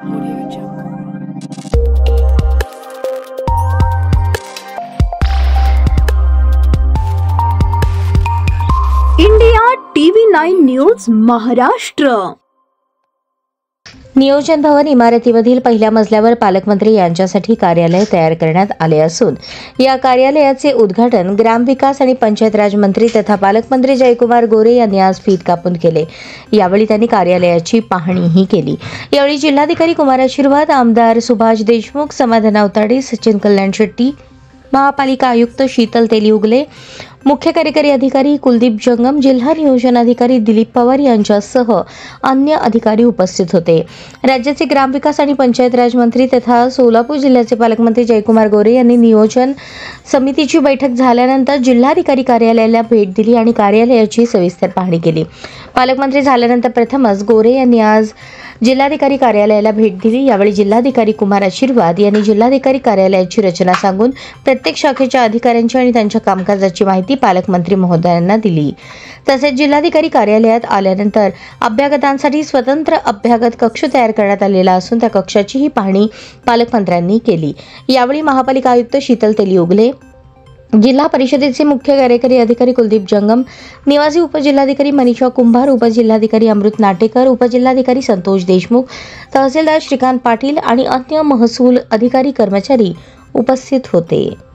India TV 9 news Maharashtra. नियोजन भवन इमारतीमधील पहिल्या मजल्यावर पालकमंत्री यांच्यासाठी कार्यालय तयार करण्यात आले असून या कार्यालयाचे उद्घाटन ग्रामविकास आणि पंचायत राज मंत्री तथा पालकमंत्री जयकुमार गोरे यांनी आज फीत कापून केले. यावेळी त्यांनी कार्यालयाची पाहणीही केली. यावेळी जिल्हाधिकारी कुमार आशीर्वाद, आमदार सुभाष देशमुख, समाधान अवताडे, सचिन कल्याण शेट्टी, महापालिका आयुक्त शीतल तेलीउगले, मुख्य कार्यकारी अधिकारी कुलदीप जंगम, जिल्हा नियोजन अधिकारी दिलीप पवार यांच्यासह अन्य अधिकारी उपस्थित होते. राज्याचे ग्रामविकास आणि पंचायत राज मंत्री तथा सोलापूर जिल्ह्याचे पालकमंत्री जयकुमार गोरे यांनी नियोजन समितीची बैठक झाल्यानंतर जिल्हाधिकारी कार्यालयाला भेट दिली आणि कार्यालयाची सविस्तर पाहणी केली. पालकमंत्री झाल्यानंतर प्रथमच गोरे यांनी आज जिल्हाधिकारी कार्यालयाला भेट दिली. यावेळी जिल्हाधिकारी कुमार आशीर्वाद यांनी जिल्हाधिकारी कार्यालयाची रचना सांगून प्रत्येक शाखेच्या अधिकाऱ्यांची आणि त्यांच्या कामकाजाची माहिती पालकमंत्री महोदयांना दिली. तसेच जिल्हाधिकारी कार्यालयात आल्यानंतर अभ्यागतांसाठी स्वतंत्र अभ्यागत कक्ष तयार करण्यात आलेला असून त्या कक्षाचीही पाहणी पालकमंत्र्यांनी केली. यावेळी महापालिका आयुक्त शीतल तेलीउगले, जिल्हा परिषदेचे मुख्य कार्यकारी अधिकारी कुलदीप जंगम, निवासी उपजिल्हाधिकारी मनीषा कुंभार, उपजिल्हाधिकारी अमृत नाटेकर, उपजिल्हाधिकारी संतोष देशमुख, तहसीलदार श्रीकांत पाटील आणि अन्य महसूल अधिकारी कर्मचारी उपस्थित होते.